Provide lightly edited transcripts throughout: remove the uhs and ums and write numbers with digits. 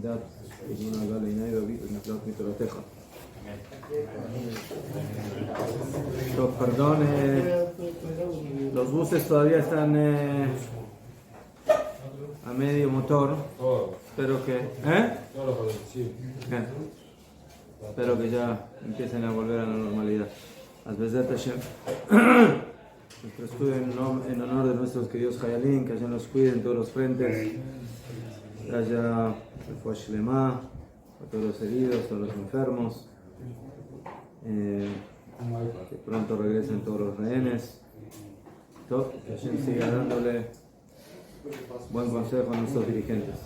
דת אמונה גל עיני ונפלאות מתורתך. Perdón, los buses todavía están a medio motor. Espero que, espero que ya empiecen a volver a la normalidad. Nuestro estudio en honor de nuestros queridos Hayalin, que allá nos cuiden en todos los frentes, que haya refuah shlema a todos los heridos, todos los enfermos, que pronto regresen todos los rehenes, que Hashem siga dándole buen consejo a nuestros dirigentes.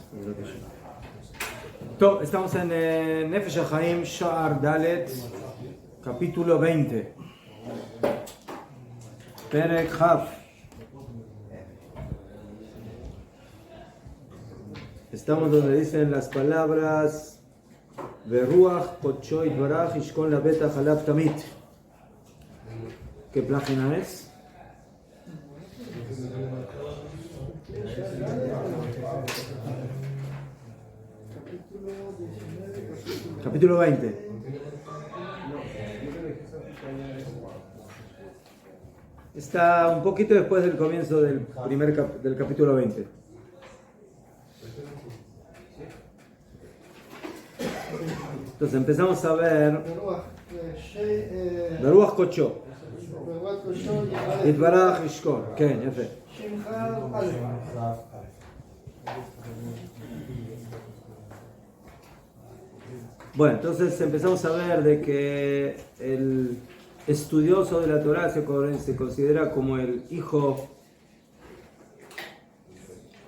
Estamos en Nefesh HaChaim, Sha'ar Dalet, capítulo 20. Perek Chaf. Estamos donde dicen las palabras Veruach Kodsho Yitbarach Yishkon Labetach Alav Tamid. ¿Qué página es? Capítulo 20. Está un poquito después del comienzo del del capítulo 20. Entonces empezamos a ver Beruach Kodsho Yitbarach Yishkon. כן, יפה. Bueno, entonces empezamos a ver de que el estudioso de la Torah se considera como el hijo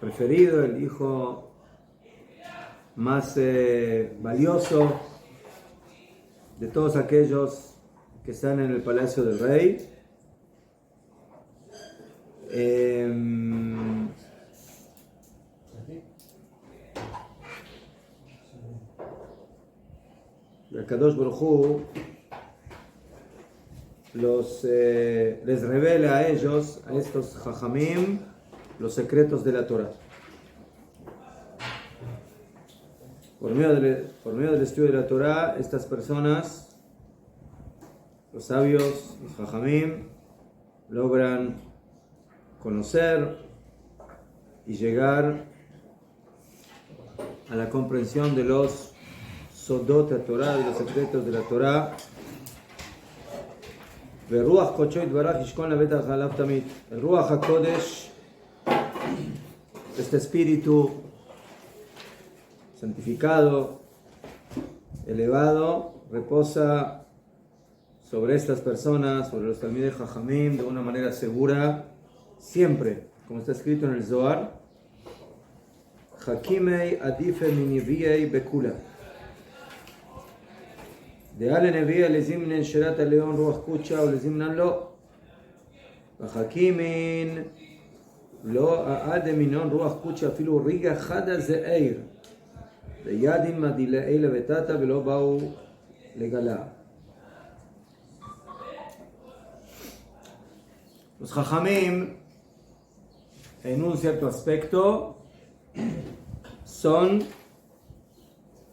preferido, el hijo más valioso de todos aquellos que están en el palacio del rey. El Kadosh Baruj Hu les revela a ellos, a estos Jajamim, los secretos de la Torah. Por medio del estudio de la Torah, estas personas, los sabios, los Jajamim, logran conocer y llegar a la comprensión de los Sodot de la Torah, de los secretos de la Torah. Veruach Kodsho Yitbarach Yishkon Labetach Alav Tamid. El Ruach HaKodesh, este espíritu santificado, elevado, reposa sobre estas personas, sobre los Talmidei Jajamim, de una manera segura, siempre, como está escrito en el Zohar. Hakimei adife miniviei bekula. De ale nevia lezimnen sherat leon ruach kucha o lezimnan lo. Hakimin lo aade minon ruach kucha filu riga chada ze'eir. De yadim madilei levetata velo bau legala. Los Jajamim, en un cierto aspecto, son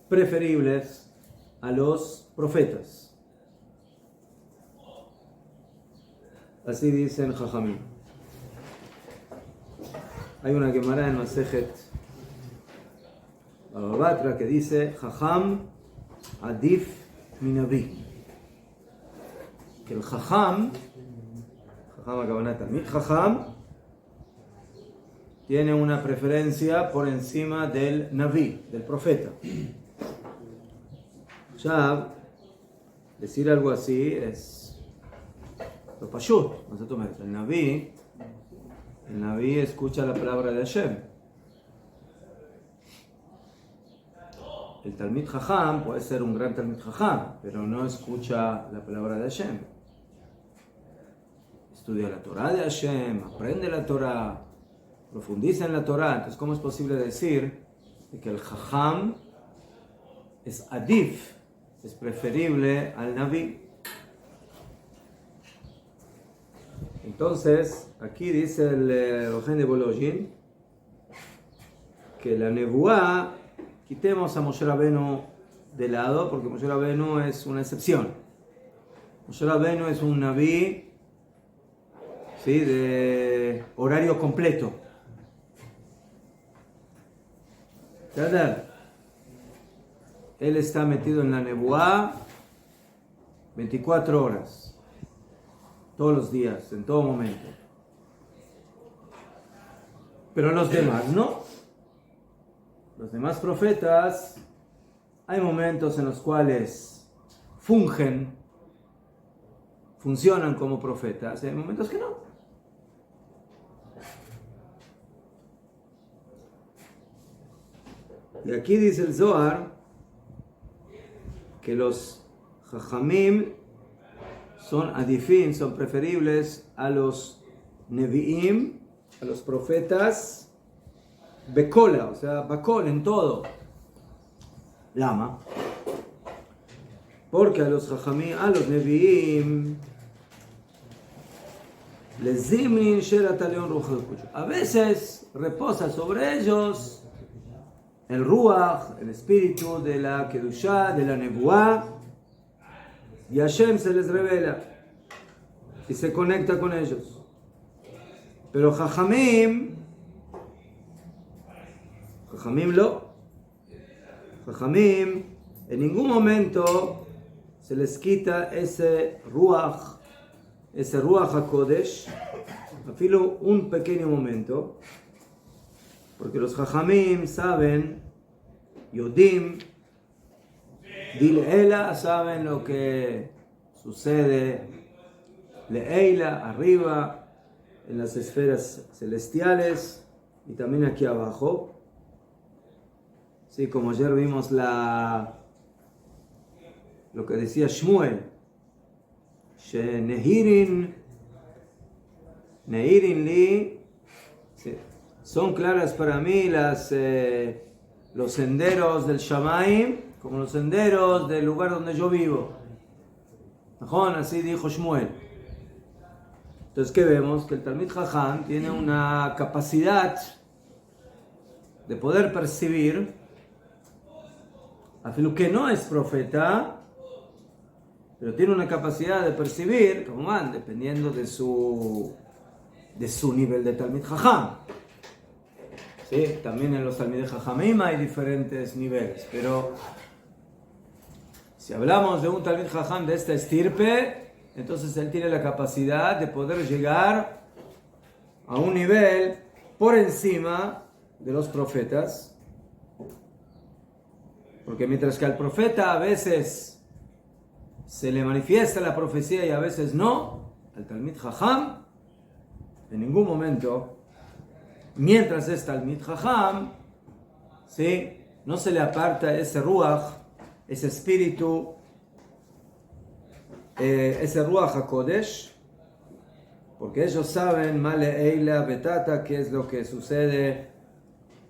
preferibles a los profetas. Así dicen Jajamim. Hay una Gemara en Masejet Baba Batra que dice Jajam Adif Minavi. Que el Jajam Jajam tiene una preferencia por encima del Naví, del profeta. Ya decir algo así es lo pashut. El Naví escucha la palabra de Hashem. El Talmid Jajam puede ser un gran Talmid Jajam, pero no escucha la palabra de Hashem. Estudia la Torah de Hashem, aprende la Torah, profundiza en la Torah. Entonces, ¿cómo es posible decir que el Jajam es adif, es preferible al Naví? Entonces, aquí dice el Rojen de Bolojin que la nebuá quitemos a Moshe Rabbeinu de lado, porque Moshe Rabbeinu es una excepción. Moshe Rabbeinu es un Naví, ¿sí?, de horario completo. ¿Verdad? Él está metido en la nebuá 24 horas, todos los días, en todo momento. Pero los demás no. Los demás profetas, hay momentos en los cuales funcionan como profetas, y hay momentos que no. Y aquí dice el Zohar que los Jajamim son adifim, son preferibles a los Nevi'im, a los profetas Bekola, o sea, Bakol en todo. Lama. Porque a los Jajamim, a los Nevi'im, les zimnin sherat aleon ruach HaKodesh. A veces reposa sobre ellos el Ruach, el espíritu de la Kedushá, de la Nebuá, y Hashem se les revela y se conecta con ellos. Pero Jajamim en ningún momento se les quita ese Ruach HaKodesh, afilo un pequeño momento, porque los Jajamim saben, Yodim, Dileela, saben lo que sucede, Leila, arriba, en las esferas celestiales, y también aquí abajo. Sí, como ayer vimos lo que decía Shmuel, Nehirin li, sí, son claras para mí los senderos del Shamaim, como los senderos del lugar donde yo vivo. Así dijo Shmuel. Entonces, ¿qué vemos? Que el Talmid Jajam tiene una capacidad de poder percibir, afilo que no es profeta, pero tiene una capacidad de percibir, como van, dependiendo de su nivel de Talmid Jajam. ¿Sí? También en los Talmidei Jajamim hay diferentes niveles, pero si hablamos de un Talmid Jajam de esta estirpe, entonces él tiene la capacidad de poder llegar a un nivel por encima de los profetas, porque mientras que al profeta a veces se le manifiesta la profecía y a veces no, al Talmid Jajam en ningún momento, mientras es Talmid Jajam, ¿sí?, no se le aparta ese Ruach, ese espíritu, ese Ruach HaKodesh, porque ellos saben, Male Eila Betata, qué es lo que sucede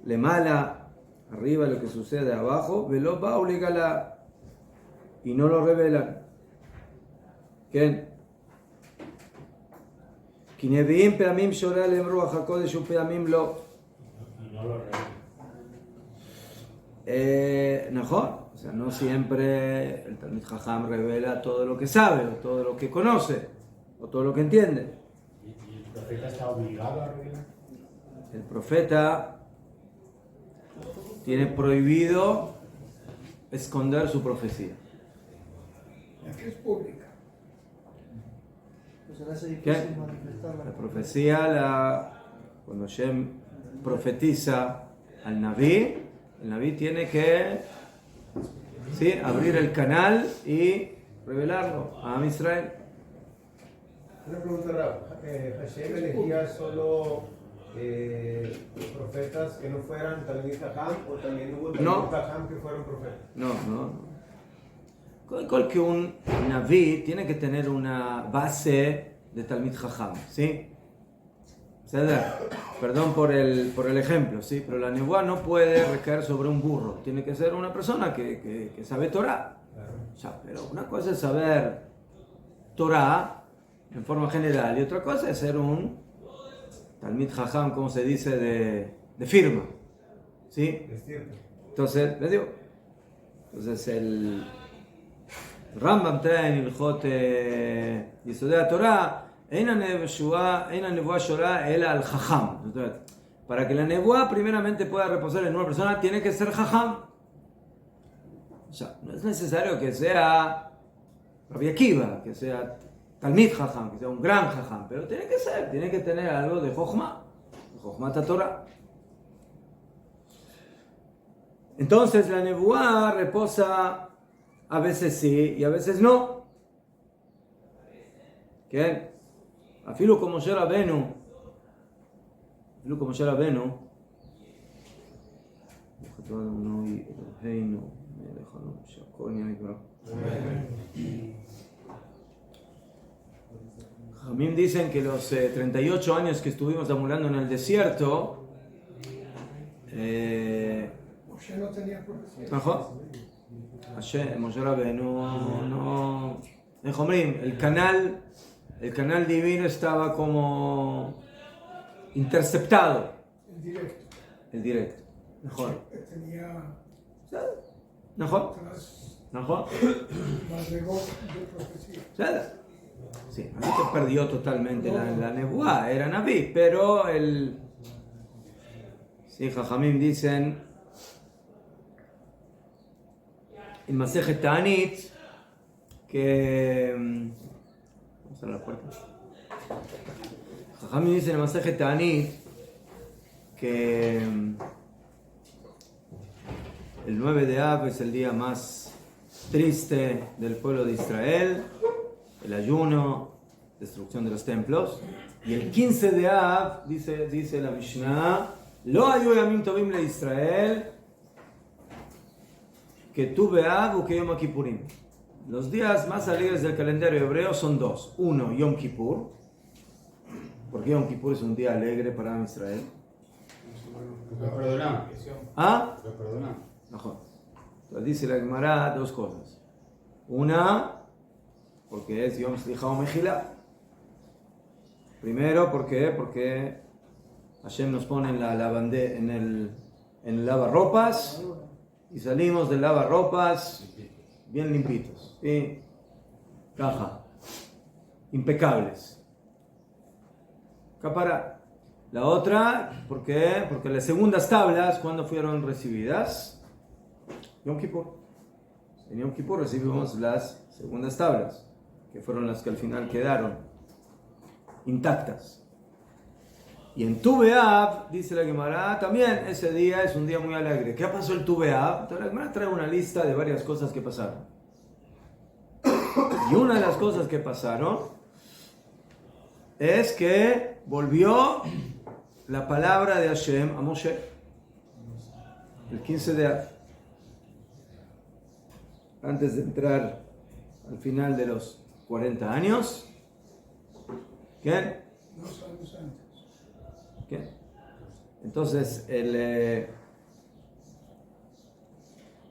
le mala arriba, lo que sucede abajo, Velo Bauligala, y no lo revelan. ¿Quién? כי נביאים פעמים שעולה עליהם רוח הקודש ופעמים לא. נכון, o sea, no siempre el Talmid Jajam revela todo lo que sabe, o todo lo que conoce, o todo lo que entiende. ¿Y el profeta está obligado a revelar? El profeta tiene prohibido esconder su profecía. La que es pública. ¿Qué? La profecía, cuando Hashem profetiza al Naví, el Naví tiene que, ¿sí?, abrir el canal y revelarlo a Am Israel. Una pregunta, Rab. ¿Hashem elegía solo profetas que no fueran Talmid Jajam o también hubo Talmid Jajam que fueron profetas? No. Que un Naví tiene que tener una base de Talmid Jajam, ¿sí? Perdón por el ejemplo, ¿sí? Pero la nebuá no puede recaer sobre un burro. Tiene que ser una persona que sabe Torah. Ya, pero una cosa es saber Torah en forma general y otra cosa es ser un Talmid Jajam, como se dice, de firma, ¿sí? Entonces, le digo. Entonces el Rambam trae en el Hot Yesodei HaTorah, Ein HaNevuah Shorah Ela al Jajam. Para que la nebuá primeramente pueda reposar en una persona, tiene que ser Jajam. O sea, no es necesario que sea Rabbi Akiva, que sea Talmid Jajam, que sea un gran Jajam, pero tiene que tener algo de Jochma, Jochmat HaTorah. Entonces la nebuá reposa a veces sí y a veces no. ¿Qué? Afilu como Moshe Rabenu, Jamim dicen que los 38 años que estuvimos ambulando en el desierto, Moshe no tenía profecía. Moshe Rabenu no. El canal divino estaba como interceptado. El directo. Mejor. Tenía Mejor. más de voz de profecía. Sí, no es que perdió totalmente la nebuá, era Naví, pero sí, Jajamim dicen en Masejet Ta'anit que vamos a cerrar la puerta. Jajamim dicen en Masejet Ta'anit que el 9 de Av es el día más triste del pueblo de Israel, el ayuno, destrucción de los templos, y el 15 de Av dice la Mishnah, Lo hayu yamim tovim le Israel, que tu Be'av u que Yom Kippurim. Los días más alegres del calendario hebreo son dos. Uno, Yom Kippur, porque Yom Kippur es un día alegre para Israel. Lo perdonamos. ¿Ah? Lo perdonamos. Mejor. Entonces dice la Gemara dos cosas. Una, porque es Yom Slicha o Mejilá. Primero, ¿por qué? Porque Hashem nos pone en el lavarropas y salimos del lavarropas bien limpitos. ¿Sí? Caja. Impecables. Capara. La otra, ¿por qué? Porque las segundas tablas, ¿cuándo fueron recibidas? Yom Kippur. En Yom Kippur recibimos las segundas tablas, que fueron las que al final quedaron intactas. Y en Tu B'Av, dice la Gemara, también ese día es un día muy alegre. ¿Qué pasó el Tu B'Av? Entonces la Gemara trae una lista de varias cosas que pasaron. Y una de las cosas que pasaron es que volvió la palabra de Hashem a Moshe. El 15 de Av. Antes de entrar al final de los 40 años. ¿Qué? 2 años antes. ¿Qué? Entonces,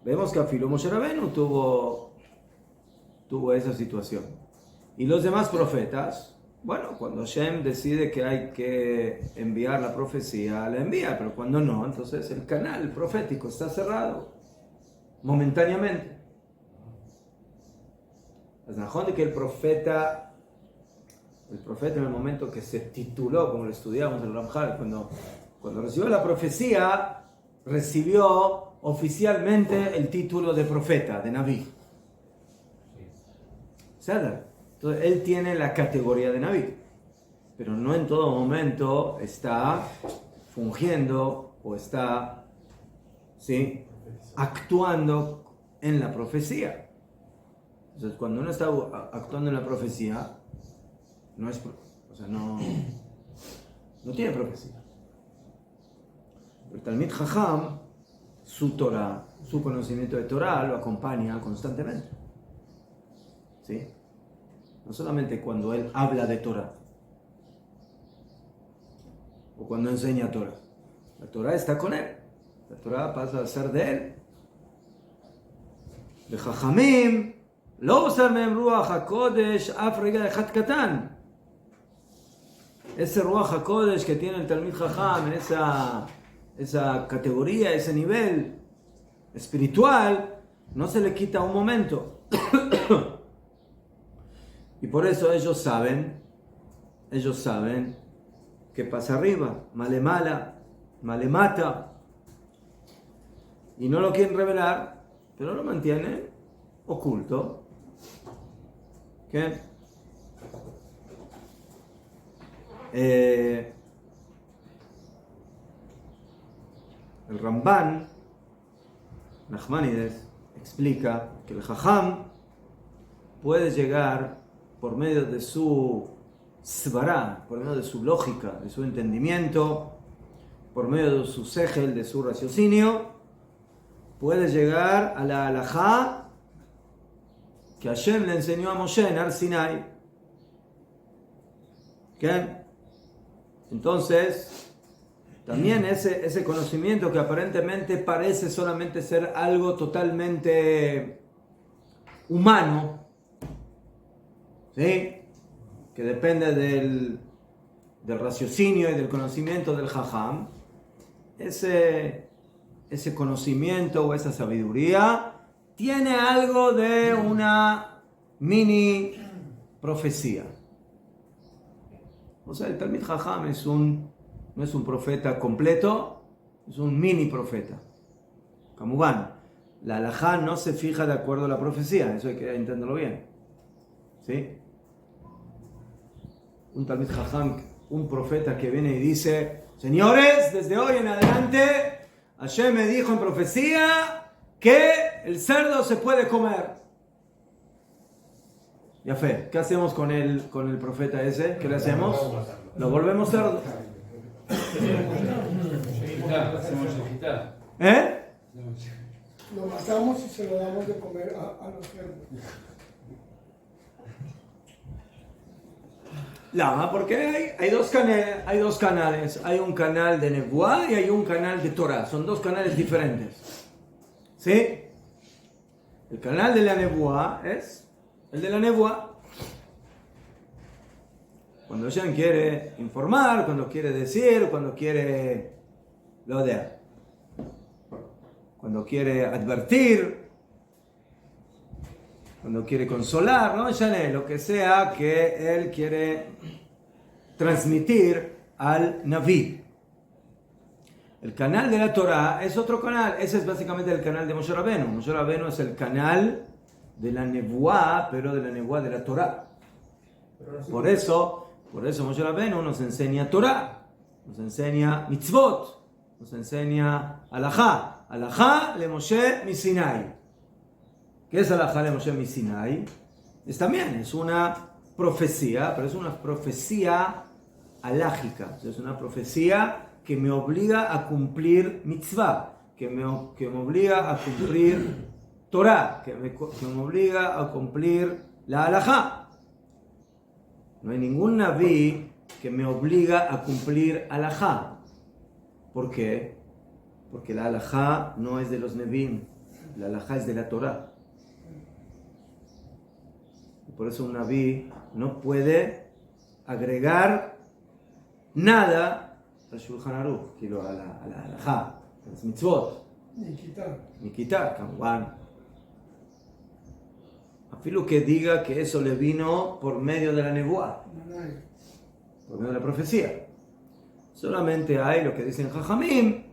vemos que Afilo Moshe Rabenu tuvo esa situación. Y los demás profetas, bueno, cuando Hashem decide que hay que enviar la profecía, la envía, pero cuando no, entonces el canal profético está cerrado momentáneamente. Es mejor de que el profeta en el momento que se tituló, como lo estudiamos en el Ramjal, cuando recibió la profecía, recibió oficialmente el título de profeta, de Naví. ¿Sabes? Entonces él tiene la categoría de Naví, pero no en todo momento está fungiendo o está, ¿sí?, actuando en la profecía. Entonces cuando uno está actuando en la profecía, no tiene profecía. El Talmid Jajam, su Torah, su conocimiento de Torah lo acompaña constantemente. ¿Sí? No solamente cuando él habla de Torah o cuando enseña Torah. La Torah está con él. La Torah pasa a ser de él. De Jajamim, lo usar mem Ruach HaKodesh af rega echad katan. Ese Ruach HaKodesh que tiene el Talmid Jajam en esa categoría, ese nivel, espiritual no se le quita un momento. Y por eso ellos saben qué pasa arriba, male mala, male mata. Y no lo quieren revelar, pero lo mantienen oculto. ¿Qué? El Ramban, Nachmanides, explica que el Jajam puede llegar por medio de su svará, por medio de su lógica, de su entendimiento, por medio de su segel, de su raciocinio, puede llegar a la halajá que Hashem le enseñó a Moshe en Har Sinai. ¿Qué? Entonces, también ese conocimiento que aparentemente parece solamente ser algo totalmente humano, ¿sí? Que depende del raciocinio y del conocimiento del Jajam, ese conocimiento o esa sabiduría tiene algo de una mini profecía. O sea, el Talmid Jajam no es un profeta completo, es un mini profeta. Kamubán, la halajá no se fija de acuerdo a la profecía, eso hay que entenderlo bien. ¿Sí? Un Talmid Jajam, un profeta que viene y dice: señores, desde hoy en adelante, Hashem me dijo en profecía que el cerdo se puede comer. Ya fe, ¿qué hacemos con el profeta ese? ¿Qué le hacemos? Lo volvemos cerdo. ¿Eh? Lo matamos y se lo damos de comer a los cerdos. Lama, porque hay dos canales. Hay un canal de Nebuá y hay un canal de Torah. Son dos canales diferentes. ¿Sí? El canal de la Nebuá es el de la Nebuá. Cuando Hashem quiere informar, cuando quiere decir, cuando quiere cuando quiere advertir, cuando quiere consolar, ¿no? Lo que sea que él quiere transmitir al Naví. El canal de la Torah es otro canal. Ese es básicamente el canal de Moshe Rabbeinu. Moshe Rabbeinu es el canal de la Nebuá, pero de la Nebuá de la Torah. Por eso Moshe Rabbeinu nos enseña Torah, nos enseña mitzvot, nos enseña halajá. Halajá le Moshe mi Sinai. ¿Qué es halajá le Moshe mi Sinai? Es una profecía, pero es una profecía halágica. Es una profecía que me obliga a cumplir mitzvah, que me obliga a cumplir Torah, que me obliga a cumplir la halajá. No hay ningún naví que me obliga a cumplir halajá. ¿Por qué? Porque la halajá no es de los nevim, la halajá es de la Torah. Y por eso un naví no puede agregar nada al Shulchan Aruch, a la halajá, a las mitzvot. Ni quitar, kamwan. Afilo que diga que eso le vino por medio de la nebuá, por medio de la profecía. Solamente hay lo que dicen Jajamim,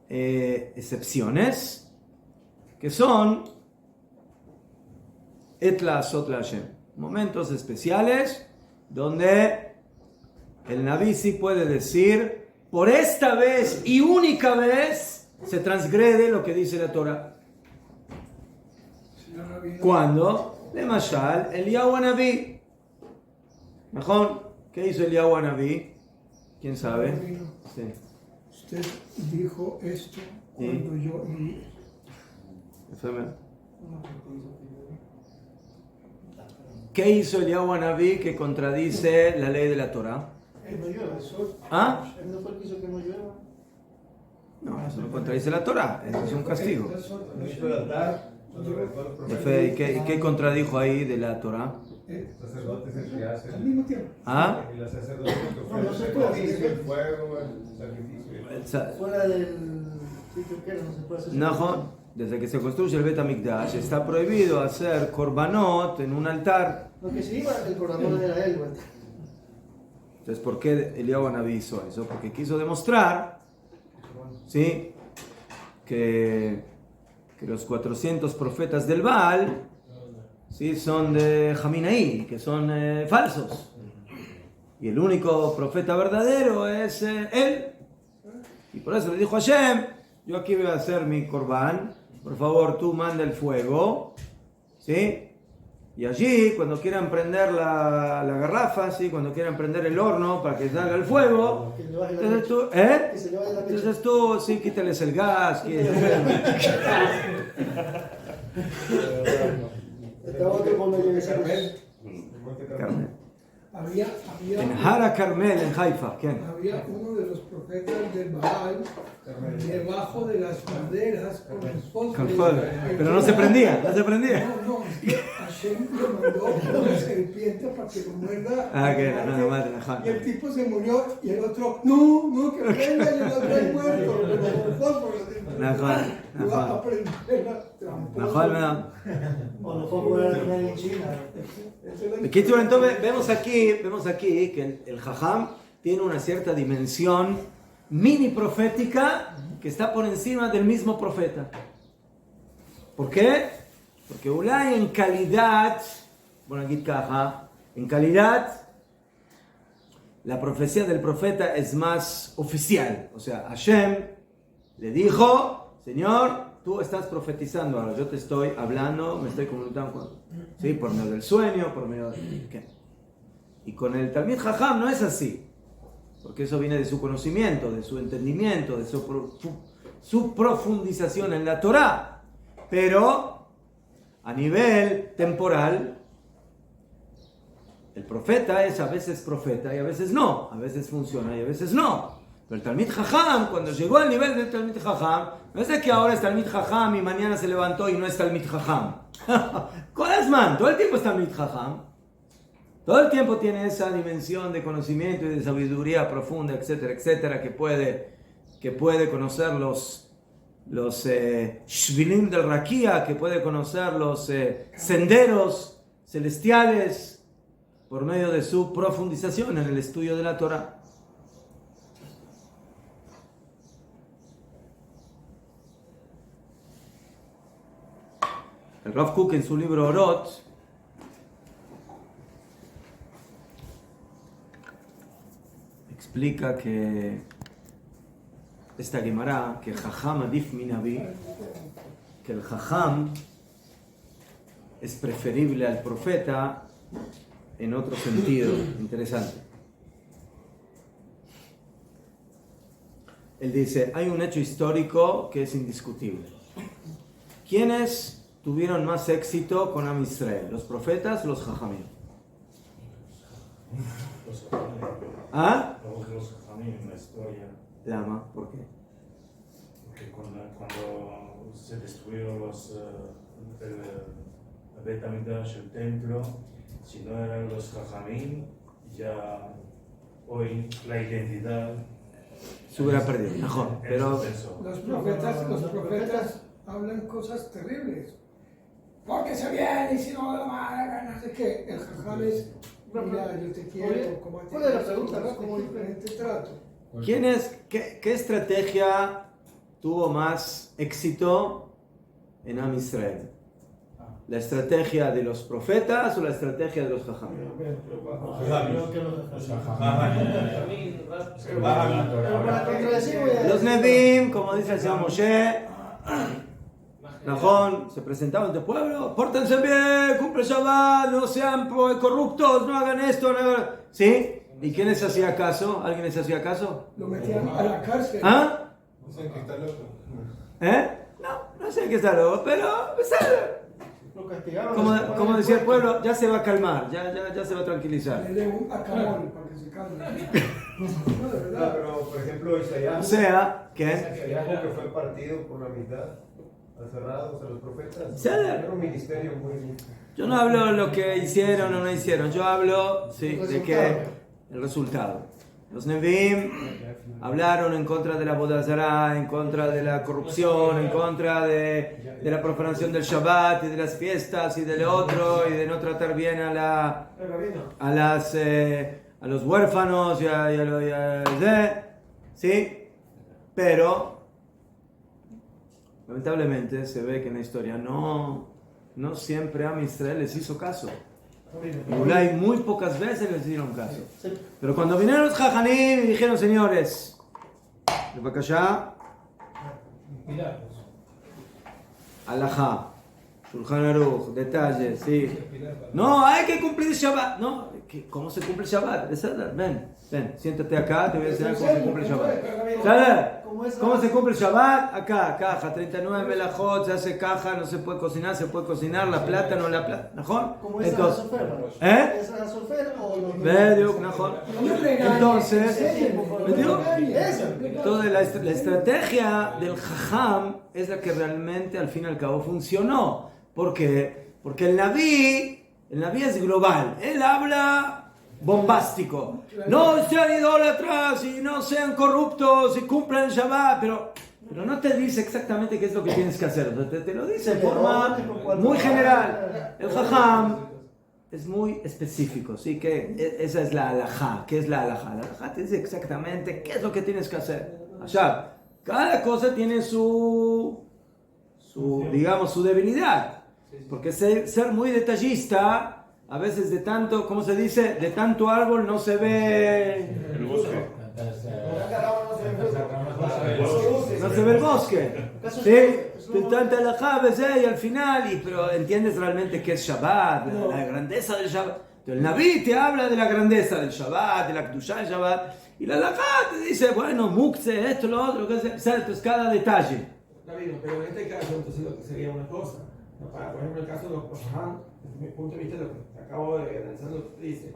excepciones, que son etla sot la Hashem, momentos especiales donde el Naví sí puede decir: por esta vez y única vez se transgrede lo que dice la Torah. Cuando, de Mashal, Eliyahu Hanaví. ¿Mejor? ¿Qué hizo Eliyahu Hanaví? ¿Quién sabe? Sí. Usted dijo esto cuando yo leí. ¿Qué hizo Eliyahu Hanaví que contradice la ley de la Torah? ¿Ah? No, eso no contradice la Torah, eso es un castigo. ¿Y qué contradijo ahí de la Torah? Sacerdotes el que hace Al mismo tiempo. ¿Ah? y los sacerdotes que ofrecen el sacrificio, el fuego, el sacrificio. Fuera del Si tú quieres, no se puede hacer. Najón, desde que se construye el Bet HaMikdash, está prohibido hacer korbanot en un altar. Lo que se iba, el corazón era él, güey. Entonces, ¿por qué Eliyahu Hanabí hizo eso? Porque quiso demostrar, ¿sí?, que los 400 profetas del Baal, ¿sí?, son de Jaminaí, que son falsos. Y el único profeta verdadero es él. Y por eso le dijo a Hashem: yo aquí voy a hacer mi corbán, por favor tú manda el fuego, ¿sí? Y allí, cuando quieran prender la garrafa, ¿sí?, cuando quieran prender el horno para que salga el fuego, entonces tú, entonces tú, sí, quítales el gas. Carmel. En Hara Carmel, en Haifa, ¿quién? Había uno de los profetas del Baal debajo de las maderas con los fósforos. Pero no se prendía, no se prendía. No, Hashem le mandó una serpiente para que lo muerda. Ah, que no, no, madre, y el tipo se murió y el otro, no, que prenda, y el otro ahí muerto, pero con fósforos. Iba a prender la tramposa. O lo fue a poner en China. Entonces vemos aquí que el Jajam tiene una cierta dimensión mini profética que está por encima del mismo profeta. ¿Por qué? Porque Ulay en calidad, bueno, aquí caja, en calidad la profecía del profeta es más oficial. O sea, Hashem le dijo: Señor, tú estás profetizando ahora, yo te estoy hablando, me estoy comunicando, ¿sí?, por medio del sueño, por medio de... ¿Qué? Y con el Talmid Jajam no es así, porque eso viene de su conocimiento, de su entendimiento, de su profundización en la Torá. Pero a nivel temporal, el profeta es a veces profeta y a veces no, a veces funciona y a veces no. Pero el Talmid Jajam, cuando llegó al nivel del Talmid Jajam, no es de que ahora es Talmid Jajam y mañana se levantó y no es Talmid Jajam. Kolasman, todo el tiempo es Talmid Jajam. Todo el tiempo tiene esa dimensión de conocimiento y de sabiduría profunda, etcétera, etcétera, que puede conocer los Shvilim del Rakia, que puede conocer los senderos celestiales por medio de su profundización en el estudio de la Torah. El Rav Kook en su libro Orot explica que esta Gemara, que Jajam Adif Minavi, que el Jajam es preferible al profeta en otro sentido interesante. Él dice: hay un hecho histórico que es indiscutible. ¿Quiénes tuvieron más éxito con Am Israel? ¿Los profetas o los Jajamim? ¿Ah? Los Jajamim en la historia. Lama, ¿por qué? Porque cuando se destruyó el Bet HaMikdash, el templo, si no eran los Jajamim, ya hoy la identidad Se hubiera perdido, mejor. Pero Los profetas hablan cosas terribles. Porque se viene y si no lo van, no sé qué. El Jajam es: mira, yo te quiero, como ¿Cuál es la pregunta? como diferente trato. qué estrategia tuvo más éxito en Am Israel? ¿La estrategia de los profetas o la estrategia de los Jajamim? Los Nevi'im, como dice el señor Moshe, Najón, se presentaban ante el pueblo: pórtense bien, cumple Shabbat, no sean corruptos, no hagan esto, no hagan... ¿Sí? ¿Y quién les hacía caso? ¿Alguien les hacía caso? Lo metían a la cárcel. ¿Ah? No sé que está loco. No sé qué está loco, pero Lo castigaron. como decía el pueblo, ya se va a calmar, ya se va a tranquilizar. Le dé un acamón para que se calme. No, de verdad. Pero, por ejemplo, Isaías, O sea, que que fue partido por la mitad, cerrados a los profetas. Sí. Era un ministerio muy... yo no hablo de lo que hicieron o no hicieron, yo hablo de que el resultado. Los Nevi'im hablaron en contra de la boda zará, en contra de la corrupción, en contra de la profanación del Shabbat y de las fiestas y del otro, y de no tratar bien a los huérfanos ¿sí? Pero lamentablemente se ve que en la historia no siempre a Israel les hizo caso. Ulay muy pocas veces les dieron caso. Pero cuando vinieron los Jajanim y dijeron, señores, Bebakashá, Alajá, Shulchan Aruch, detalles, sí. No, hay que cumplir Shabbat. No, ¿cómo se cumple Shabbat? Ven, siéntate acá, te voy a enseñar cómo se cumple Shabbat. ¿Sabes? ¿Cómo se cumple Shabbat? Acá, caja, 39 melajot, se hace caja, no se puede cocinar, la plata, no la plata. ¿Mejor? ¿Cómo es la sofera? ¿Es la sofera o los Entonces, la estrategia del Jajam es la que realmente al fin y al cabo funcionó. ¿Por qué? Porque el Naví es global. Él habla bombástico. No sean idólatras y no sean corruptos y cumplan el Shabbat, pero no te dice exactamente qué es lo que tienes que hacer. Te lo dice de forma muy general. El Jajam es muy específico, ¿sí? Que esa es la halajá. ¿Qué es la halajá? La halajá te dice exactamente qué es lo que tienes que hacer. Allá, cada cosa tiene su debilidad. Porque ser muy detallista, a veces de tanto, ¿cómo se dice? De tanto árbol no se ve el bosque. No se ve el bosque. ¿Sí? De tanta halajá, y al final, pero ¿entiendes realmente qué es Shabbat? La grandeza del Shabbat. El Naví te habla de la grandeza del Shabbat, de la Kedushá del Shabbat, y la halajá te dice, bueno, mukse, esto, lo otro, entonces cada detalle. David, pero en este caso, entonces lo que sería una cosa, ¿no? Por ejemplo, el caso de los Jajam, desde mi punto de vista, lo que acabo de analizar, dice,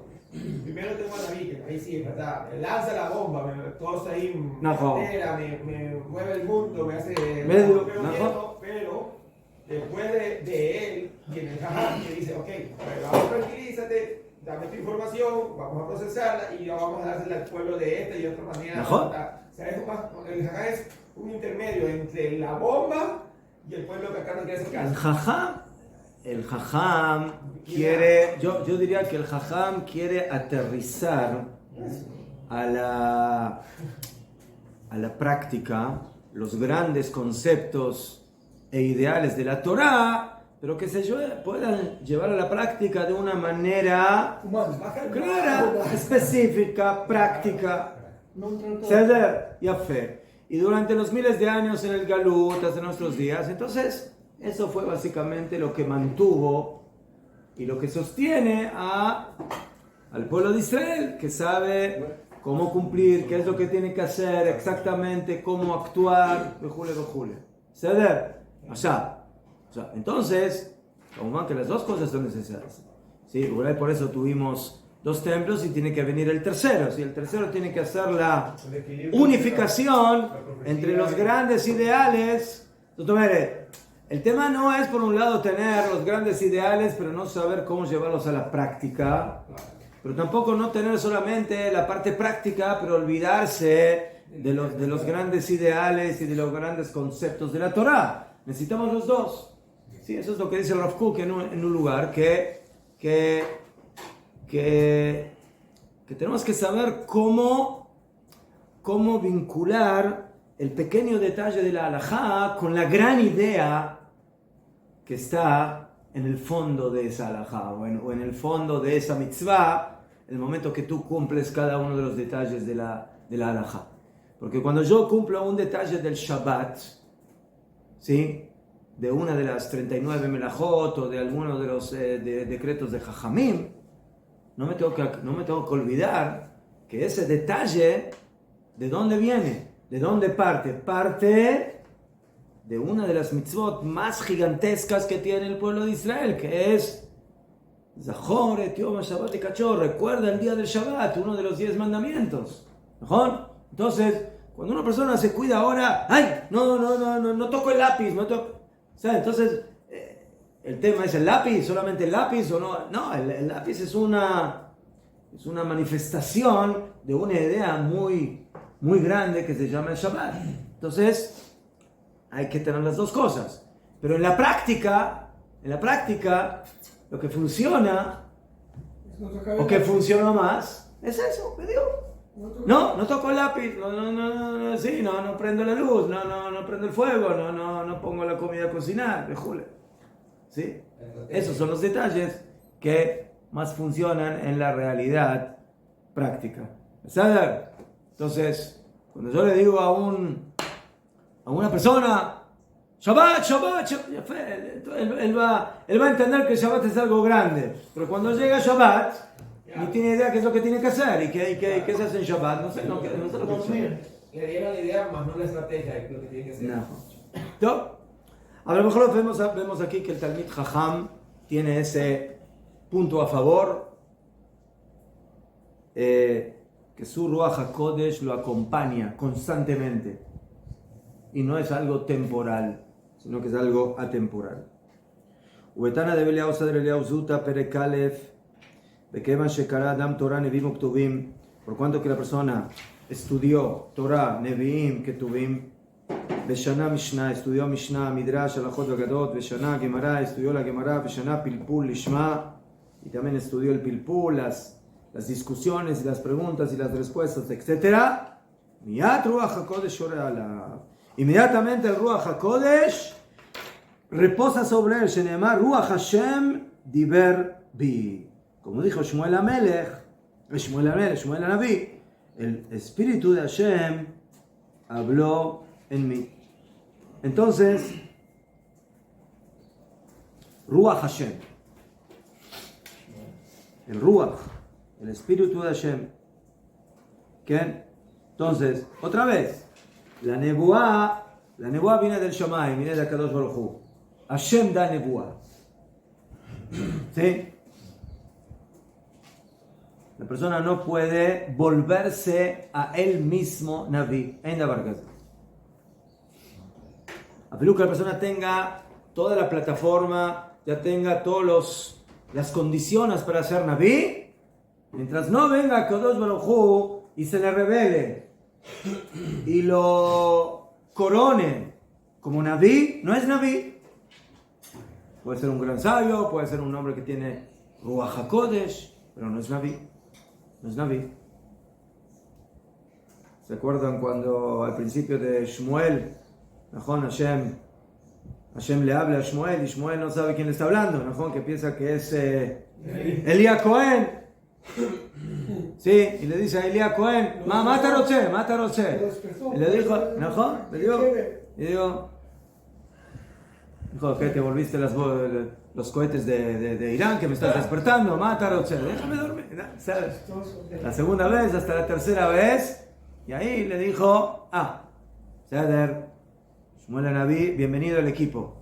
primero tengo a David, que ahí sí, es verdad, me lanza la bomba, me tosa ahí, me altera, me mueve el mundo, me hace... pero después de él, viene el Jajam que dice, ok, vamos, tranquilízate, dame tu información, vamos a procesarla y vamos a dársela al pueblo de esta y de otra manera. O sea, el Jajam es un intermedio entre la bomba y el pueblo que acá no quiere hacer caso. El Jajam quiere, yo diría que el Jajam quiere aterrizar a la práctica los grandes conceptos e ideales de la Torá, pero que se puedan llevar a la práctica de una manera clara, específica, práctica. Seder y Afer. Y durante los miles de años en el Galut, hasta nuestros días, entonces eso fue básicamente lo que mantuvo y lo que sostiene al pueblo de Israel, que sabe cómo cumplir, qué es lo que tiene que hacer, exactamente cómo actuar, vejule. Seder, allá. Entonces, como que las dos cosas son necesarias. ¿Sí? Por eso tuvimos 2 templos y tiene que venir el tercero. ¿Sí? El tercero tiene que hacer la unificación entre los grandes ideales. El tema no es, por un lado, tener los grandes ideales, pero no saber cómo llevarlos a la práctica. Pero tampoco no tener solamente la parte práctica, pero olvidarse de los grandes ideales y de los grandes conceptos de la Torá. Necesitamos los dos. Sí, eso es lo que dice el Rav Kook en un lugar que tenemos que saber cómo vincular el pequeño detalle de la halajá con la gran idea que está en el fondo de esa halajá o en el fondo de esa mitzvah, el momento que tú cumples cada uno de los detalles de la halajá. Porque cuando yo cumplo un detalle del Shabbat, ¿sí?, de una de las 39 melajot o de alguno de los decretos de Jajamim, no me tengo que olvidar que ese detalle, ¿de dónde viene? ¿De dónde parte? Parte de una de las mitzvot más gigantescas que tiene el pueblo de Israel, que es Zachor et Yom HaShabbat Kachor, recuerda el día del Shabbat, uno de los 10 mandamientos. ¿No? Entonces, cuando una persona se cuida ahora, ¡ay! No toco el lápiz, O sea, entonces, el tema es el lápiz, solamente el lápiz o no. No, el lápiz es una Es una manifestación de una idea muy, muy grande que se llama el Shabbat. Entonces, hay que tener las dos cosas. Pero en la práctica, lo que funciona, o que funcionó más, es eso, me digo. No toco el lápiz, no prendo la luz, no prendo el fuego, no pongo la comida a cocinar, ¿sí? Esos son los detalles que más funcionan en la realidad práctica. ¿Sabes? Entonces, cuando yo le digo a una persona, Shabbat, él va a entender que Shabbat es algo grande, pero cuando llega Shabbat, no tiene idea qué es lo que tiene que hacer y qué se hace en Shabbat, no sé lo que Le dieron la idea, más no la estrategia de lo que tiene que hacer. No. A lo mejor vemos aquí que el Talmid Jajam tiene ese punto a favor, que su Ruach HaKodesh lo acompaña constantemente y no es algo temporal, sino que es algo atemporal. Ubetana de Beliau Sadr Eliau Zuta Perek Aleph Bekevan Shekara Adam Torah Nevim Uktuvim, por cuanto que la persona estudió Torah, Neviim, Ketuvim, Beshana Mishnah, estudió Mishnah, Midrash, Alachot Vagadot, Beshana Gemara, estudió la Gemara, Beshana Pilpul Lishma, y también estudió el Pilpul, las discusiones y las preguntas y las respuestas, etc. Miyat Ruach HaKodesh Shore Alav. Inmediatamente el Ruach HaKodesh reposa sobre él, Shenemar Ruach Hashem Diber Bi. Como dijo Shmuel Hanaví, el Espíritu de Hashem habló en mí. Entonces, Ruach Hashem, el Ruach, el Espíritu de Hashem. ¿Qué? Entonces, otra vez, la nebuá viene del Shammai, viene de Kadosh Baruj Hu. Hashem da nebuá. ¿Sí? La persona no puede volverse a él mismo Naví. En la barca. A que la persona tenga toda la plataforma, ya tenga todas las condiciones para ser Naví, mientras no venga Kadosh Baruj Hu y se le revele y lo corone como Naví, no es Naví. Puede ser un gran sabio, puede ser un hombre que tiene Ruach HaKodesh, pero no es Naví. No es Naví. ¿Se acuerdan cuando al principio de Shmuel, Hashem le habla a Shmuel y Shmuel no sabe quién le está hablando, que piensa que es Elías Cohen? Sí, y le dice a Elías Cohen, mata Roche. Y le dijo, dijo, ¿qué? ¿Te volviste los cohetes de Irán que me estás despertando? Mata Roche, déjame dormir. ¿Sabes? La segunda vez, hasta la tercera vez, y ahí le dijo, Seder, Shmuel Hanaví, bienvenido al equipo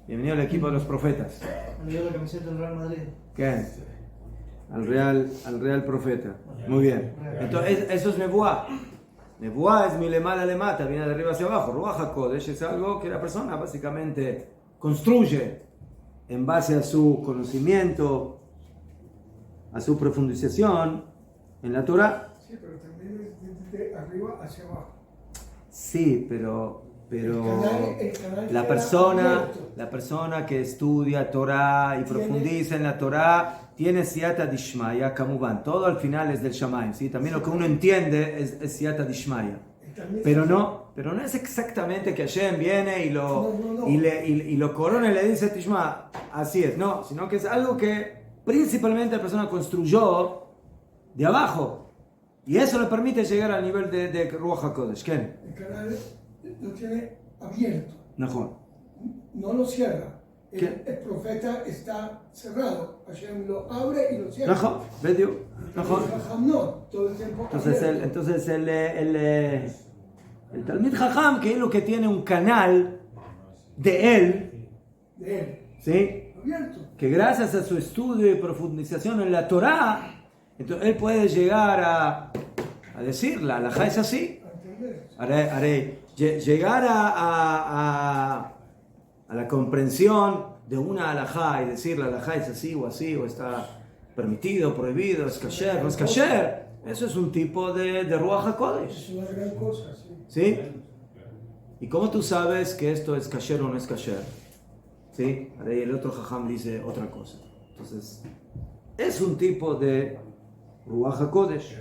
de los profetas. Me dio la camiseta del Real Madrid. ¿Qué? Al real profeta. Muy bien. Entonces, eso es Nebuá. Nebuá es milemala le mata, viene de arriba hacia abajo. Ruach HaKodesh es algo que la persona básicamente construye en base a su conocimiento, a su profundización en la Torah. Sí, pero también es de arriba hacia abajo. Sí, pero el canal la persona que estudia Torah y profundiza en la Torah tiene siyata dishmaya, kamuban. Todo al final es del Shamayim, ¿sí? También lo que uno entiende es siyata dishmaya. Pero no es exactamente que Hashem viene y lo corona y le dice Tishma, así es, no, sino que es algo que principalmente la persona construyó de abajo y eso le permite llegar al nivel de Ruach HaKodesh. ¿Qué? El canal lo tiene abierto, no lo cierra. El profeta está cerrado, Hashem lo abre y lo cierra. No, todo el tiempo. Entonces el Talmid Jajam, que es lo que tiene un canal de él, ¿sí? Abierto. Que gracias a su estudio y profundización en la Torah, entonces él puede llegar a decir, la halajá es así. Llegar a la comprensión de una halajá y decir la halajá es así o está permitido, prohibido, es kasher, no es kasher. Eso es un tipo de Ruach Es HaKodesh. una gran cosa, sí. ¿Sí? ¿Y cómo tú sabes que esto es kasher o no es kasher? ¿Sí? Ahora el otro jajam dice otra cosa. Entonces, es un tipo de Ruach HaKodesh.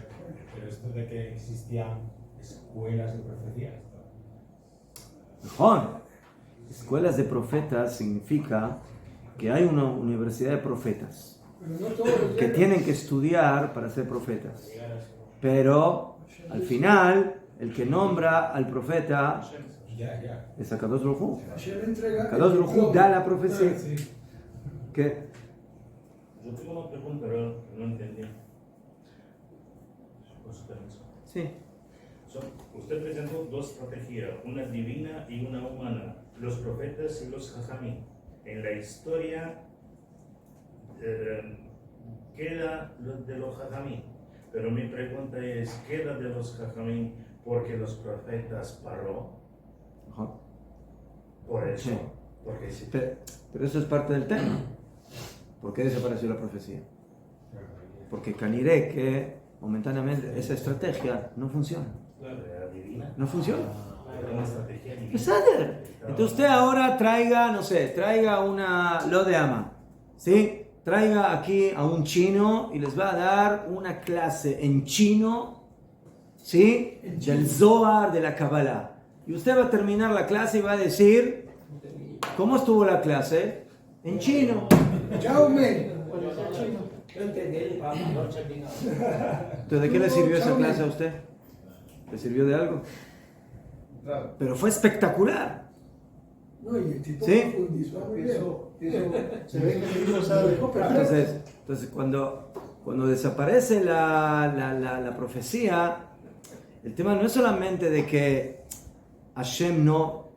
Pero esto de que existían escuelas de profecías. Mejor. Escuelas de profetas significa que hay una universidad de profetas Pero no todos los que llegan. tienen que estudiar para ser profetas. Pero al final, el que nombra al profeta Ya. es Akadosh Baruj Hu. Hashem entrega el Akadosh Baruj Hu diploma. da la profecía. Sí. ¿Qué? Yo tengo una pregunta, pero no entendí. Con su permiso. Sí. Usted presentó dos estrategias, una divina y una humana, los profetas y los jajamí. En la historia queda de los jajamí, pero mi pregunta es, ¿queda de los jajamí porque los profetas paró? Mejor. Por eso, Sí. porque si Pero eso es parte del tema. ¿Por qué desapareció la profecía? Porque Caniré que momentáneamente esa estrategia no funciona. era divina, No funciona. era una estrategia divina. Pesader. Entonces usted ahora traiga, no sé, traiga una lo de ama, ¿sí? Traiga aquí a un chino y les va a dar una clase en chino, ¿sí? Del Zohar, de la Kabbalah. Y usted va a terminar la clase y va a decir, ¿cómo estuvo la clase? En chino. Jaume. No entendí, papá. Entonces, ¿de qué le sirvió esa clase a usted? ¿Le sirvió de algo? Claro. Pero fue espectacular. No, y el tipo ¿Sí? profundizó muy bien. Se ve que el libro sabe. Entonces cuando desaparece la profecía, el tema no es solamente de que Hashem no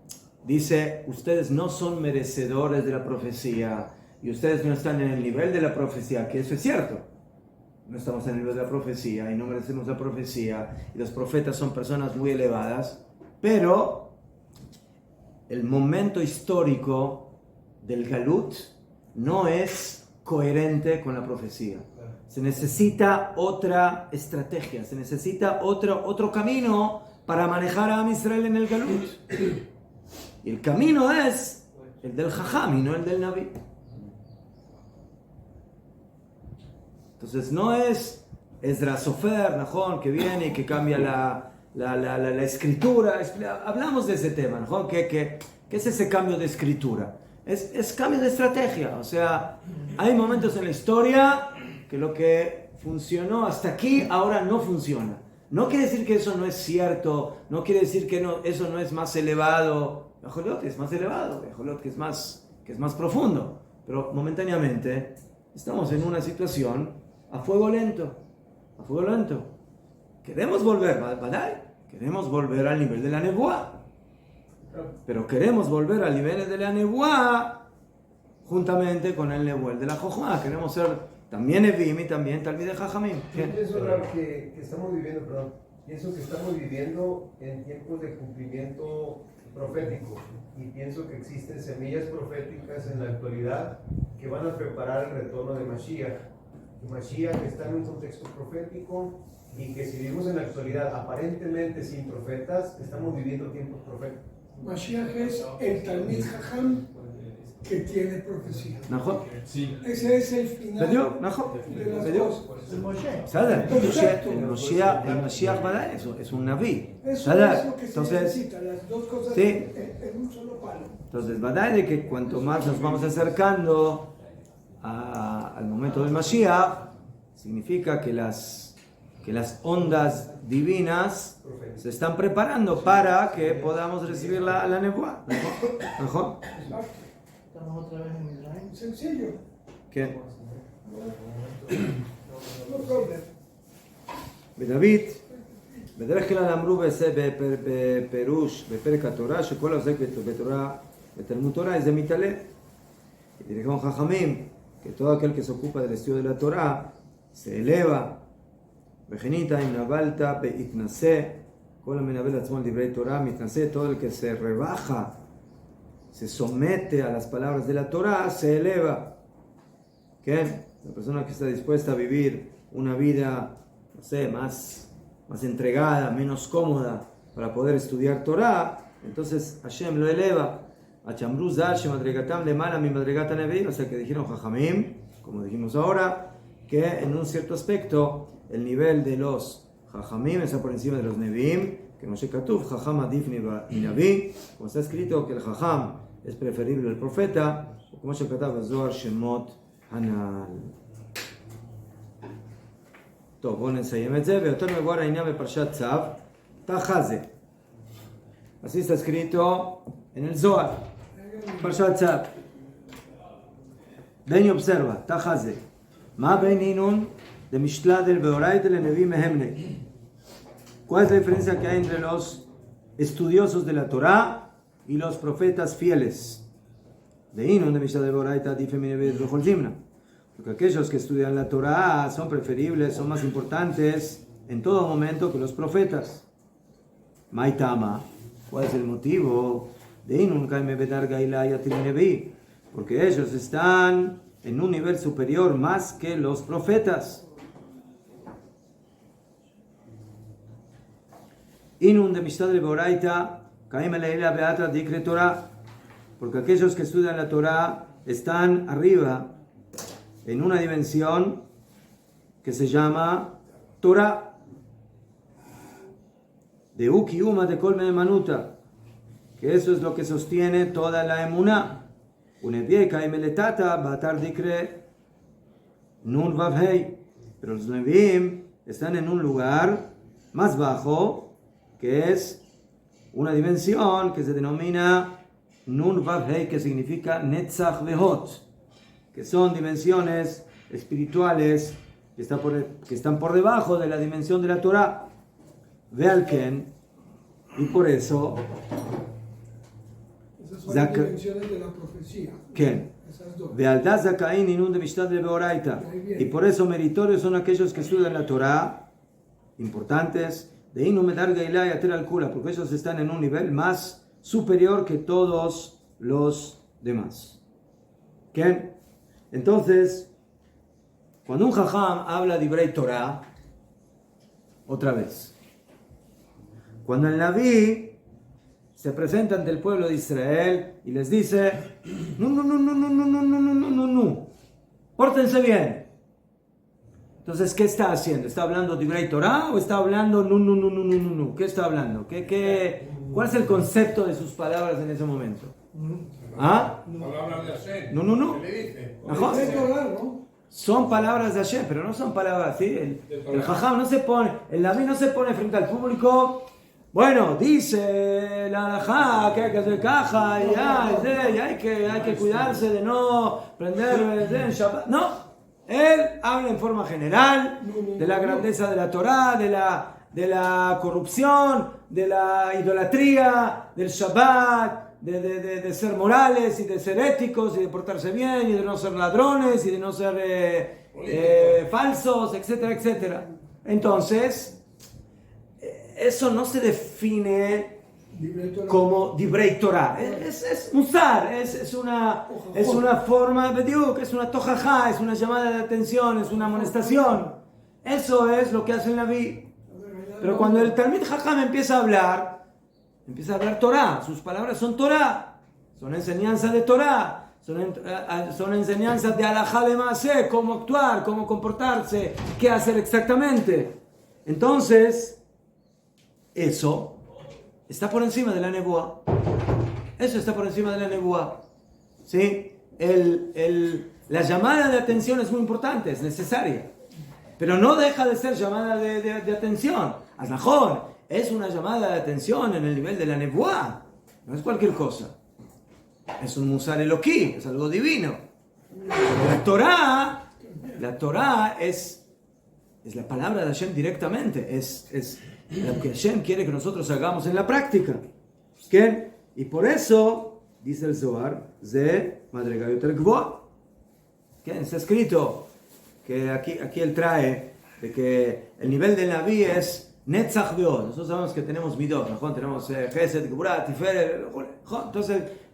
dice, ustedes no son merecedores de la profecía y ustedes no están en el nivel de la profecía, que eso es cierto. No estamos en el nivel de la profecía y no merecemos la profecía y los profetas son personas muy elevadas, pero el momento histórico del Galut no es coherente con la profecía. Se necesita otra estrategia, se necesita otro camino para manejar a Am Israel en el Galut. Y el camino es el del Jajam y no el del Naví. Entonces no es Ezra Sofer, Najón, que viene y que cambia la escritura. Hablamos de ese tema, Najón, ¿qué es ese cambio de escritura? Es cambio de estrategia. O sea, hay momentos en la historia que lo que funcionó hasta aquí ahora no funciona. No quiere decir que eso no es cierto, no quiere decir que eso no es más elevado. Bejolot es más elevado, Bejolot que es más profundo. Pero momentáneamente estamos en una situación a fuego lento. Queremos volver, ¿verdad? Queremos volver al nivel de la nebuá. Pero queremos volver al nivel de la nebuá juntamente con el nebuel de la Jochma. Queremos ser también Evim y también Talmidei Jajamim. Yo pienso, Rab, que estamos viviendo, pienso que estamos viviendo en tiempos de cumplimiento profético y pienso que existen semillas proféticas en la actualidad que van a preparar el retorno de Mashiach. Y Mashiach está en un contexto profético y que si vivimos en la actualidad aparentemente sin profetas, estamos viviendo tiempos proféticos. Mashiach es el Talmid Jajam que tiene profecía. ¿Najón? Sí. Ese es el final ¿Bediuk? ¿Najón? de las ¿Bediuk? cosas. El Moshe. ¿Sabe? Perfecto. El Mashiach, ¿verdad? Es un Naví. Eso es lo que se necesita, las dos cosas sí. en un solo palo. Entonces, ¿verdad? De que cuanto más nos vamos acercando al momento del Mashiach, significa que las ondas divinas se están preparando para que podamos recibir la nebuá. ¿Mejor? Exacto. Estamos otra vez en Israel. Sencillo. ¿Qué? No problem. ודוד, בדרך כלל אמרו בפירוש, בפרק התורה, שכל העוסק בתורה, בתלמוד תורה, זה מתעלה. Y dijeron Jajamim, que todo aquel que se ocupa del estudio de la Torah se eleva. Vejenita, Imnabalta, Beitnase, כל המנבל עצמו על דברי תורה, מתנשא, todo el que se rebaja, se somete a las palabras de la Torah, se eleva. ¿Qué? la persona que está dispuesta a vivir una vida, no sé, más entregada, menos cómoda para poder estudiar Torah, entonces Hashem lo eleva. O sea que dijeron Jajamim, como dijimos ahora, que en un cierto aspecto el nivel de los Jajamim está por encima de los Nevi'im, que Moshe Katuv, Jajam Adif Minavi, como está escrito que el Jajam es preferible al profeta, como se Katav Zohar Shemot Hanal. טוב, בואו נסיים את זה, ויותר מבואר העניין בפרשת צו, תחזה. Así está escrito en el Zohar, פרשת צו. בני observa, תחזה. מה בין אינון דמשתלדל ואורייתא לנביא מהמנה? ¿Cuál es la diferencia que hay entre los estudiosos de la Torah y los profetas fieles? De inun dמשתלדל ואורייתא עדיף מנביא בכל זמנה. Porque aquellos que estudian la Torah son preferibles, son más importantes en todo momento que los profetas. Maitama, ¿cuál es el motivo? De inun kaime bedarga ilayatil nevi, porque ellos están en un nivel superior más que los profetas. Inun de mishtadle beoraita kaime leila beatra dikre Torah, porque aquellos que estudian la Torah están arriba en una dimensión que se llama Torah, de Uki Uma de Kol Me'emanuta, que eso es lo que sostiene toda la emuná. Unevieka y meletata batar dikre nun vavhei, pero los Nevi'im están en un lugar más bajo, que es una dimensión que se denomina nun vavhei, que significa netzach vehot, que son dimensiones espirituales que están por debajo de la dimensión de la Torah. Vealken, y por eso Esas son las dimensiones de la profecía. Ken. Esas dos. Vealdad Zakain inun de Mishtadle Beoraita. Y por eso meritorios son aquellos que estudian la Torah, importantes, de Inu Medar Gailá y Ater al Kula, porque ellos están en un nivel más superior que todos los demás. Ken. Entonces, cuando un jajam habla de Ibrei Torah, otra vez, cuando el Naví se presenta ante el pueblo de Israel y les dice, no, pórtense bien. Entonces, ¿qué está haciendo? ¿Está hablando de Ibrei Torah o está hablando no? ¿Qué está hablando? ¿Cuál es el concepto de sus palabras en ese momento? ¿Ah? Palabras de Hashem. No. ¿Qué le dice? Ajá. Hay que hablar, ¿no? Son palabras de Hashem, pero no son palabras así. El jajam no se pone, el Naví no se pone frente al público. Bueno, dice la halajá que hay que hacer caja y hay que cuidarse de no prender en Shabbat. No, él habla en forma general de la grandeza de la Torah, de la corrupción, de la idolatría, del Shabbat, de ser morales y de ser éticos y de portarse bien y de no ser ladrones y de no ser falsos, etcétera, etcétera. Entonces, eso no se define como Divrei Torah. Es musar, es una forma de Dios, es una tojajá, es una llamada de atención, es una amonestación. Eso es lo que hace el Naví. Pero cuando el Talmid Jajam empieza a hablar Torah, sus palabras son Torah, son enseñanzas de Torah, son enseñanzas de alajá de Maaseh, cómo actuar, cómo comportarse, qué hacer exactamente. Entonces, eso está por encima de la nebuá. Eso está por encima de la nebuá. ¿Sí? La llamada de atención es muy importante, es necesaria. Pero no deja de ser llamada de atención. Aznajón, es una llamada de atención en el nivel de la nebuá. No es cualquier cosa. Es un musar eloquí, es algo divino. La Torah es la palabra de Hashem directamente. Es lo que Hashem quiere que nosotros hagamos en la práctica. ¿Qué? Y por eso, dice el Zohar, Ze Madrega Yoter Gvoa. ¿Qué? Está escrito que aquí él trae de que el nivel del Naví es Netzach Veod. Nosotros sabemos que tenemos midot, ¿no? Tenemos Chesed, Geburah, Tiferet.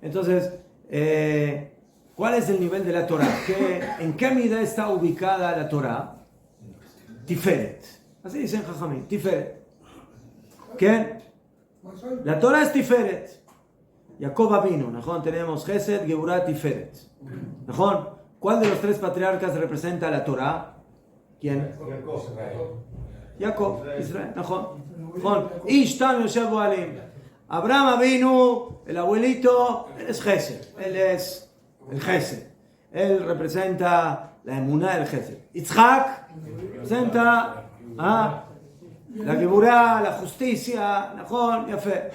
Entonces ¿Cuál es el nivel de la Torah? ¿En qué medida está ubicada la Torah? Tiferet. Así dicen Jajamín, Tiferet. ¿Qué? La Torah es Tiferet. Jacob vino, ¿no? Tenemos Gesed, Geburah, Tiferet. ¿No? ¿Cuál de los tres patriarcas representa la Torah? ¿Quién? Jacob, Israel. ¿No? Ishtam Yoshev Boalim. Abraham vino, el abuelito, él es Gesed. Él es el Gesed. Él representa la emuná del Gesed. Yitzhak representa la Geburah, la justicia, ¿no? Yafé.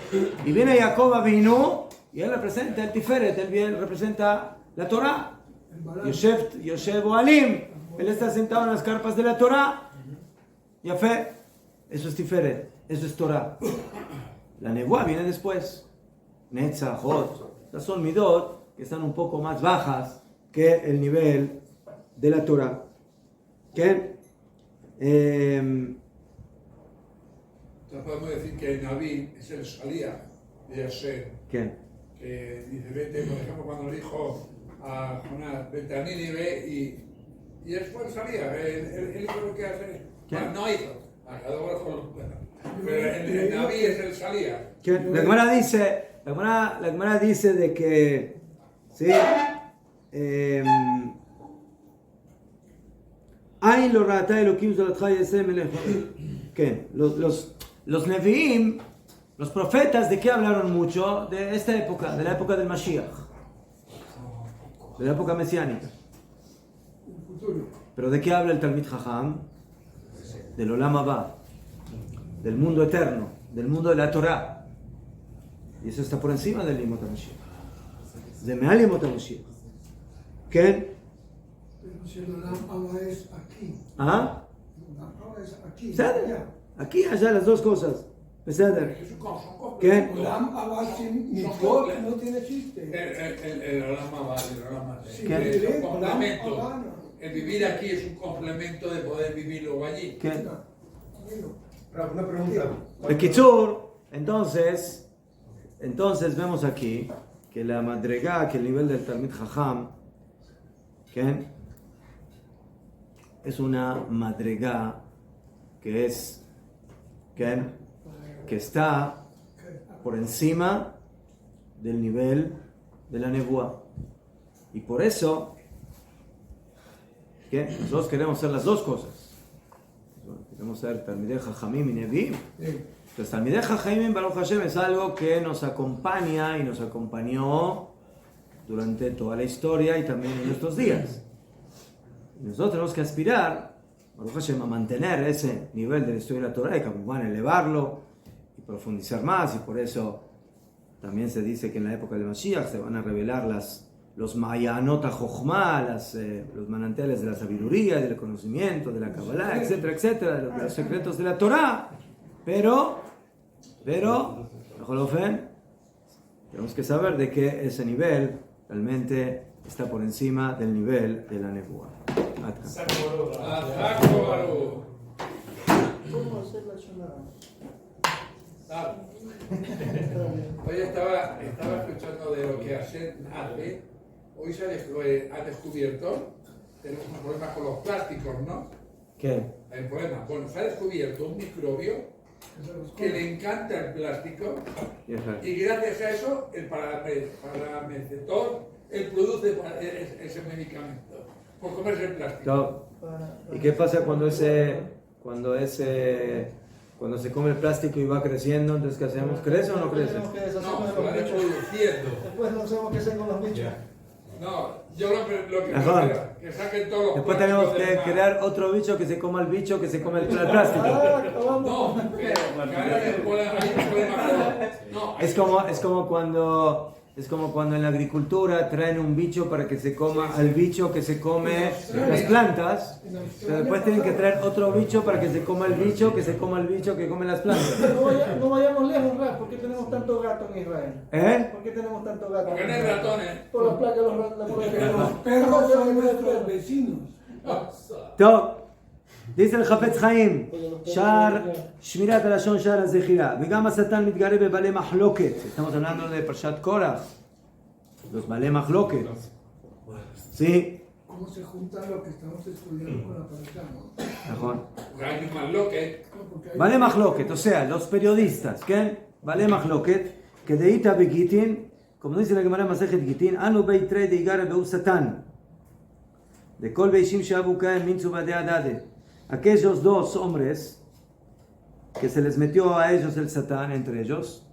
Y viene Jacob vino y él representa el Tiferet, él bien representa la Torah. Yoshev Boalim, él está sentado en las carpas de la Torah. Yafé, eso es Tiferet, eso es Torah. La Nebuá viene después. Netzach, Hod. Estas son midot que están un poco más bajas que el nivel de la Torah. ¿Qué? Entonces podemos decir que el Naví es el Salía de Hashem. ¿Qué? Que dice, vete, por ejemplo, cuando le dijo a Jonás, vete a Nínive y él fue el Salía. Él hizo lo que hace. Bueno, no hizo. Pero el Naví es el Salía. La Gemara dice de que ¿sí? Los Nevi'im, los profetas, ¿de qué hablaron mucho? De esta época, de la época del Mashiach, de la época mesiánica. Pero ¿de qué habla el Talmid Jajam? Del Olam Haba, del mundo eterno, del mundo de la Torah. Y eso está por encima del Limot HaMashiach. De Me'al Limot HaMashiach. ¿Qué? Pero si el Olam Haba es aquí. ¿Ah? El Olam Haba es aquí. Aquí, allá, las dos cosas. ¿Peseder? ¿Qué? El Olam Haba sin mitzvot no tiene chiste. El Olam Haba, el Olam Haba. ¿Qué? Es un complemento. El vivir aquí es un complemento de poder vivir luego allí. ¿Qué? Una pregunta. Bekitzur, entonces vemos aquí que la madregá, que el nivel del Talmid Jajam, ¿qué? Es una madregá que es, ¿qué? Que está por encima del nivel de la nebuá. Y por eso, ¿qué? Nosotros queremos hacer las dos cosas. Queremos ser Talmidei Jajamim y Nevi'im. Entonces, Talmidei Jajamim, Baruch Hashem, es algo que nos acompaña y nos acompañó durante toda la historia y también en nuestros días. Y nosotros tenemos que aspirar, Baruch Hashem, a mantener ese nivel de la historia de la Torah y que van a elevarlo y profundizar más. Y por eso también se dice que en la época del Mashiach se van a revelar los Mayanot HaJochma, los manantiales de la sabiduría, del conocimiento, de la Kabbalah, etcétera, etcétera, de los secretos de la Torah. Pero, tenemos que saber de que ese nivel realmente está por encima del nivel de la nebuá. ¿Cómo hacer la shonara? Hoy estaba escuchando de lo que Hashem hace. Hoy se ha descubierto, tenemos un problema con los plásticos, ¿no? ¿Qué? El problema, bueno, se ha descubierto un microbio que le encanta el plástico y gracias a eso el paramecetor, él produce ese medicamento por comerse el plástico. ¿Y qué pasa cuando se come el plástico y va creciendo? Entonces, ¿qué hacemos? ¿Crece o no crece? No, se va reproduciendo. Después no sabemos qué hacer con los bichos. No, yo lo que quiero que saquen todos los después tenemos que crear otro bicho que se coma el bicho que se come el plástico. No, Es como cuando en la agricultura traen un bicho para que se coma al bicho que se come las plantas. Pero después tienen que traer otro bicho para que se coma el bicho que se coma el bicho que come las plantas. No vayamos lejos, Raf. ¿Por qué tenemos tanto gato en Israel? ¿Por qué tenemos tanto gato? Porque no hay ratones. Por las placas, Los perros son nuestros vecinos. dice el Hafetz Haim, Shar Shmirat Alashon Shar Azechira, וגם השטן מתגרה בבעלי מחלוקת. Estamos hablando de Parshat Korach, los בעלי מחלוקת. ¿Sí? ¿Cómo se junta lo que estamos estudiando con la pareja, no? Mejor. Hay un mahloket. Vale mahloket, o sea, los periodistas, ¿qué? Vale mahloket, que de Ita Begitin, como dice la Gemara Masejet Gitin, Anu Beit Trei de Igare Beu Satan, de Kol Beishim Shabu Kaen Minzu Bade Adade. Aquellos dos hombres que se les metió a ellos el Satán entre ellos,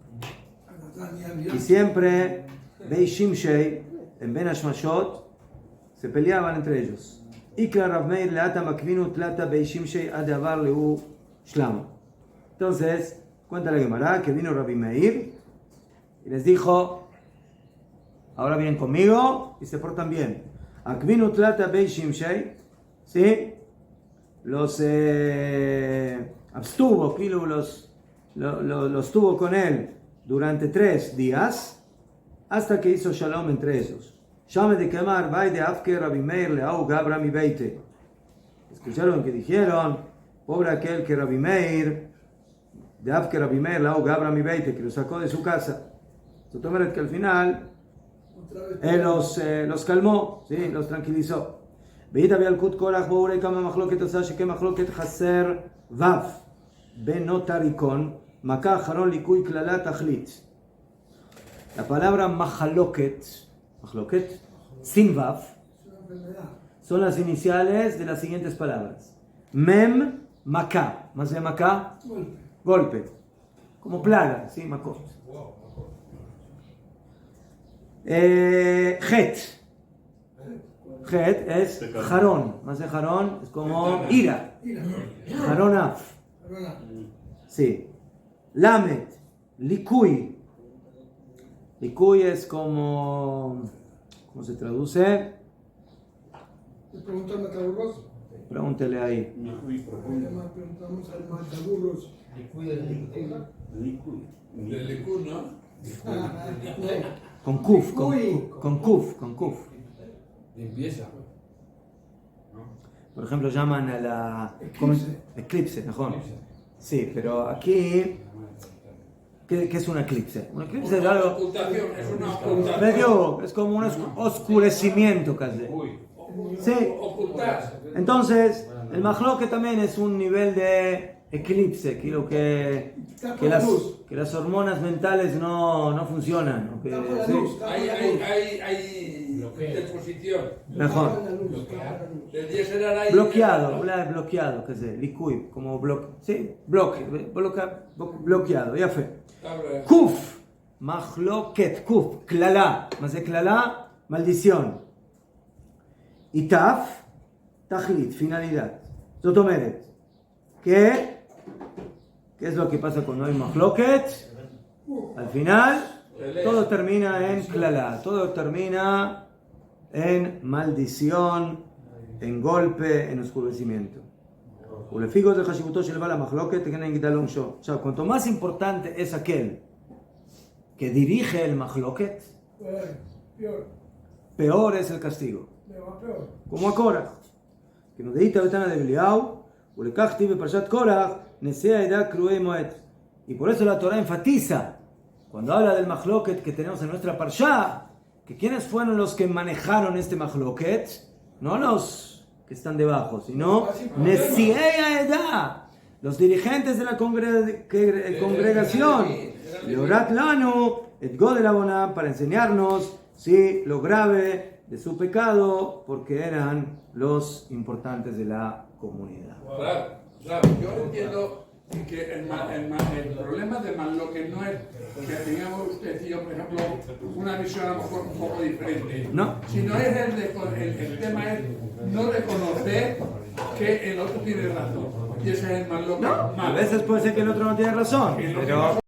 y siempre Beishim Shei, en Ben Hashmashot, se peleaban entre ellos. Ikla Rav Meir leata makvinu tlata beishim shei adavar leu shlam. Entonces, cuenta la Gemara que vino Rabbi Meir y les dijo, ahora vienen conmigo y se portan bien. Akvinu tlata beishim shei, ¿sí? Los abstuvo, los tuvo con él durante 3 días hasta que hizo shalom entre ellos. Llame de quemar, vai de Afke Rabbi Meir leau Gabra mi beite. Escucharon que dijeron, pobre aquel que Rabbi Meir, de Afke Rabbi Meir leau Gabra mi beite, que lo sacó de su casa. Sotomer que al final él los calmó, ¿sí? Los tranquilizó. Veita Bialkut Korach Bourei Kama Machloket Osa Sheke Machloket Chaser Vav Benotarikon Makah Haron Likui Klala Tachlit. La palabra Machloket, sin Vav, son las iniciales de las siguientes palabras. Mem, Maká. ¿Más de Maká? Golpe. Como plaga, ¿sí? Makot. Het. Het es Jarón. Más de Jarón es como ira. Jaronaf. Sí. Lamet. Likui. Likui es como... ¿Cómo se traduce? ¿Le pregunto al mataburros? Pregúntele ahí. Preguntamos al mataburros. Del Likud, ¿no? Con Kuf. Limpieza. Por ejemplo, llaman a la... Eclipse, mejor. Sí, pero aquí... ¿Qué es un eclipse? Un eclipse es algo... Ocultación, es una ocultación. Medio, es como un oscurecimiento casi. Sí. Ocultar. Entonces, el mahloque también es un nivel de eclipse, que las hormonas mentales no funcionan. Que, sí. Hay exposición. Mejor. Bloqueado, que sé, liquid, como bloqueado, ya fue. Kuf, mahloket, kuf, klala, más de klala, maldición. Y taf, tajlit, finalidad. Zotomeret, ¿qué es lo que pasa cuando hay mahloket? Al final, todo termina en klala, todo termina en maldición, en golpe, en oscurecimiento. O sea, cuanto más importante es aquel que dirige el mahloket, peor es el castigo. Como a Korach, que nos deita Betana de Beliau, o le cachti be Parshat Korach, nesea edad crué moed. Y por eso la Torah enfatiza, cuando habla del mahloket que tenemos en nuestra Parsha, que quiénes fueron los que manejaron este mahloket, no los que están debajo, sino Nesiei Edad, los dirigentes de la congregación, Leorat Lanu, et Godel Abonam, para enseñarnos lo grave de su pecado, porque eran los importantes de la comunidad. Claro, yo entiendo que el problema de mahloket no es que tengamos usted y yo, por ejemplo, una visión a lo mejor un poco diferente, no, sino es el tema es no reconocer que el otro tiene razón, y ese es el mahloket. No, a veces puede ser que el otro no tiene razón, pero